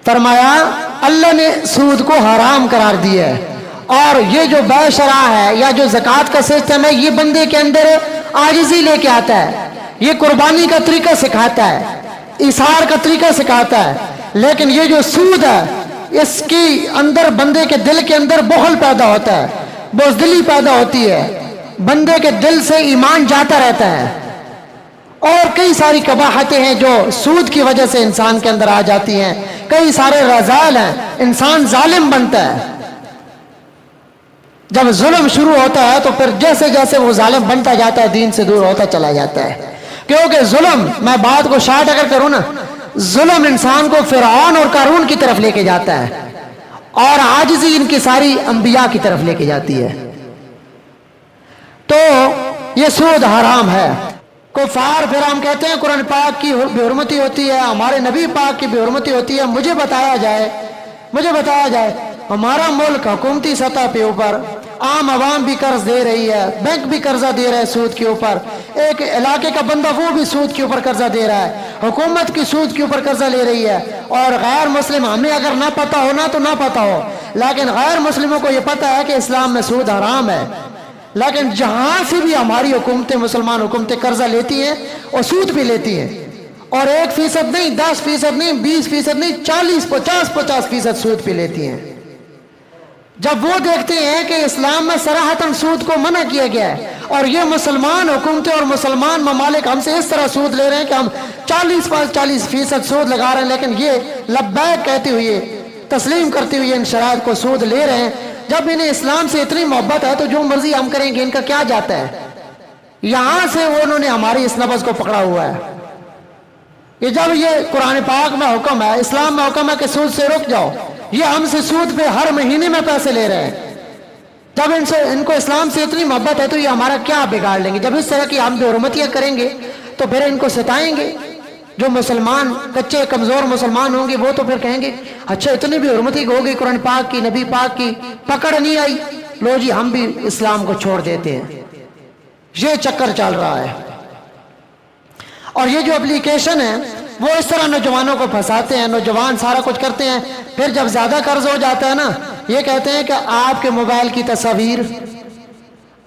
فرمایا اللہ نے سود کو حرام قرار دیا ہے، اور یہ جو بے شرع ہے یا جو زکوٰۃ کا سسٹم ہے، یہ بندے کے اندر عاجزی لے کے آتا ہے، یہ قربانی کا طریقہ سکھاتا ہے، ایثار کا طریقہ سکھاتا ہے. لیکن یہ جو سود ہے، اس کی اندر بندے کے دل کے اندر بخل پیدا ہوتا ہے، بزدلی پیدا ہوتی ہے، بندے کے دل سے ایمان جاتا رہتا ہے، اور کئی ساری قباحتیں ہیں جو سود کی وجہ سے انسان کے اندر آ جاتی ہیں. کئی سارے رذائل ہیں، انسان ظالم بنتا ہے. جب ظلم شروع ہوتا ہے تو پھر جیسے جیسے وہ ظالم بنتا جاتا ہے، دین سے دور ہوتا چلا جاتا ہے. کیونکہ ظلم، میں بات کو شارٹ اگر کروں نا، ظلم انسان کو فرعون اور قارون کی طرف لے کے جاتا ہے، اور عاجزی ان کی ساری انبیاء کی طرف لے کے جاتی ہے. تو یہ سود حرام ہے. کفار پھر ہم کہتے ہیں قرآن پاک کی بے حرمتی ہوتی ہے، ہمارے نبی پاک کی بے حرمتی ہوتی ہے. مجھے بتایا جائے ہمارا ملک حکومتی سطح پہ اوپر عام عوام بھی قرض دے رہی ہے، بینک بھی قرضہ دے رہا ہے سود کے اوپر، ایک علاقے کا بندہ وہ بھی سود کے اوپر قرضہ دے رہا ہے، حکومت کی سود کے اوپر قرضہ لے رہی ہے. اور غیر مسلم، ہمیں اگر نہ پتا ہو نا تو نہ پتا ہو، لیکن غیر مسلموں کو یہ پتا ہے کہ اسلام میں سود حرام ہے. لیکن جہاں سے بھی ہماری حکومتیں، مسلمان حکومتیں قرضہ لیتی ہیں اور سود بھی لیتی ہیں، اور 1% نہیں، 10% نہیں، 20% نہیں، 40، 50% سود پہ لیتی ہیں. جب وہ دیکھتے ہیں کہ اسلام میں صراحتاً سود کو منع کیا گیا ہے، اور یہ مسلمان حکومتیں اور مسلمان ممالک ہم سے اس طرح سود لے رہے ہیں کہ ہم 40% سود لگا رہے ہیں، لیکن یہ لبیک کہتے ہوئے، تسلیم کرتے ہوئے ان شرائط کو سود لے رہے ہیں. جب انہیں اسلام سے اتنی محبت ہے تو جو مرضی ہم کریں گے، ان کا کیا جاتا ہے؟ یہاں سے انہوں نے ہماری اس نبض کو پکڑا ہوا ہے. یہ جب یہ قرآن پاک میں حکم ہے، اسلام میں حکم ہے کہ سود سے رک جاؤ، یہ ہم سے سود پہ ہر مہینے میں پیسے لے رہے ہیں. جب ان کو اسلام سے اتنی محبت ہے تو یہ ہمارا کیا بگاڑ لیں گے؟ جب اس طرح کی ہم بے حرمتیاں کریں گے تو پھر ان کو ستائیں گے. جو مسلمان کچے کمزور مسلمان ہوں گے وہ تو پھر کہیں گے اچھا اتنی بھی حرمتی ہو گئی، قرآن پاک کی، نبی پاک کی پکڑ نہیں آئی، لو جی ہم بھی اسلام کو چھوڑ دیتے ہیں. یہ چکر چل رہا ہے. اور یہ جو اپلیکیشن ہے وہ اس طرح نوجوانوں کو پھنساتے ہیں، نوجوان سارا کچھ کرتے ہیں. پھر جب زیادہ قرض ہو جاتا ہے نا، یہ کہتے ہیں کہ آپ کے موبائل کی تصاویر،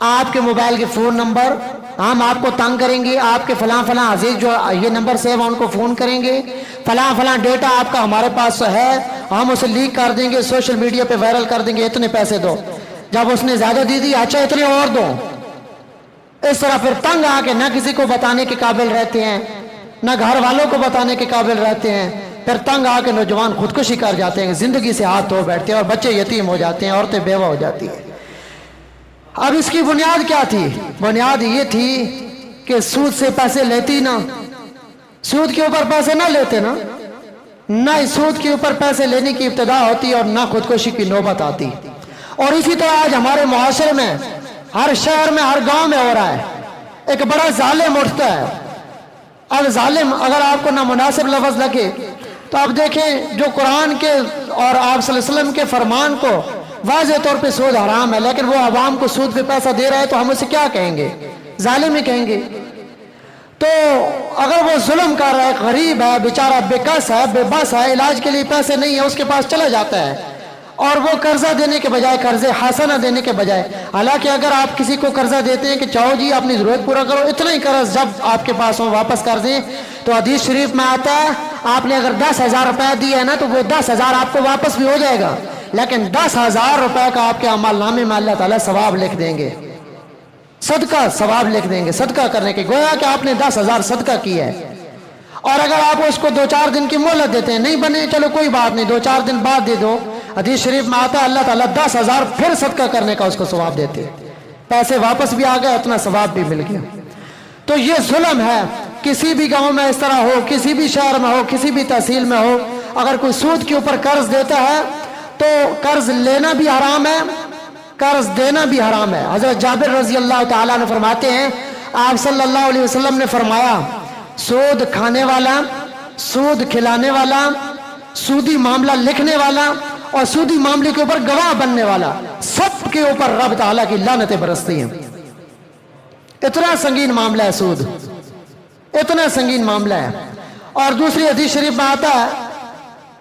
آپ کے موبائل کے فون نمبر ہم آپ کو تنگ کریں گے، آپ کے فلاں فلاں عزیز جو یہ نمبر سے ان کو فون کریں گے، فلاں فلاں ڈیٹا آپ کا ہمارے پاس ہے، ہم اسے لیک کر دیں گے، سوشل میڈیا پہ وائرل کر دیں گے، اتنے پیسے دو. جب اس نے زیادہ دی اچھا اتنے اور دو. اس طرح پھر تنگ آ کے نہ کسی کو بتانے کے قابل رہتے ہیں، نہ گھر والوں کو بتانے کے قابل رہتے ہیں. پھر تنگ آ کے نوجوان خودکشی کر جاتے ہیں، زندگی سے ہاتھ دھو بیٹھتے ہیں، اور بچے یتیم ہو جاتے ہیں، عورتیں بیوہ ہو جاتی ہیں. اب اس کی بنیاد کیا تھی؟ بنیاد یہ تھی کہ سود سے پیسے لیتی نا، سود کے اوپر پیسے نہ لیتے نا، نہ سود کے اوپر پیسے لینے کی ابتدا ہوتی اور نہ خودکشی کی نوبت آتی. اور اسی طرح آج ہمارے معاشرے میں ہر شہر میں ہر گاؤں میں ہو رہا ہے. ایک بڑا ظالم اٹھتا ہے. اب ظالم اگر آپ کو نامناسب لفظ لگے تو آپ دیکھیں جو قرآن کے اور آپ صلی اللہ علیہ وسلم کے فرمان کو واضح طور پہ سود حرام ہے، لیکن وہ عوام کو سود پہ پیسہ دے رہا ہے تو ہم اسے کیا کہیں گے؟ ظالم ہی کہیں گے. تو اگر وہ ظلم کر رہا ہے، غریب ہے بیچارہ، بے کس ہے، بے بس ہے، علاج کے لیے پیسے نہیں ہے، اس کے پاس چلا جاتا ہے، اور وہ قرضہ دینے کے بجائے، قرض حسنہ دینے کے بجائے، حالانکہ اگر آپ کسی کو قرضہ دیتے ہیں کہ چاہو جی اپنی ضرورت پورا کرو، اتنا ہی قرض جب آپ کے پاس ہو واپس کر دیں، تو حدیث شریف میں آتا ہے آپ نے اگر 10,000 روپے دیے ہے نا تو وہ 10,000 آپ کو واپس بھی ہو جائے گا، لیکن 10,000 روپے کا آپ کے اعمال نامے میں اللہ تعالیٰ ثواب لکھ دیں گے، صدقہ ثواب لکھ دیں گے، صدقہ کرنے کے، گویا کہ آپ نے 10,000 صدقہ کیا ہے. اور اگر آپ اس کو 2-4 دن کی مہلت دیتے ہیں، نہیں بنے چلو کوئی بات نہیں، 2-4 دن بعد دے دو، حدیث شریف میں آتا ہے اللہ تعالیٰ 10,000 پھر صدقہ کرنے کا اس کو ثواب دیتے، پیسے واپس بھی آ گئے، اتنا ثواب بھی مل گیا. تو یہ ظلم ہے. کسی بھی گاؤں میں اس طرح ہو، کسی بھی شہر میں ہو، کسی بھی تحصیل میں ہو، اگر کوئی سود کے اوپر قرض دیتا ہے تو قرض لینا بھی حرام ہے، قرض دینا بھی حرام ہے. حضرت جابر رضی اللہ تعالیٰ نے فرماتے ہیں آپ صلی اللہ علیہ وسلم نے فرمایا سود کھانے والا، سود کھلانے والا، سودی معاملہ لکھنے والا اور سودی معاملے کے اوپر گواہ بننے والا، سب کے اوپر رب تعالیٰ کی لعنتیں برستی ہیں. اتنا سنگین معاملہ ہے سود، اتنا سنگین معاملہ ہے. اور دوسری حدیث شریف میں آتا ہے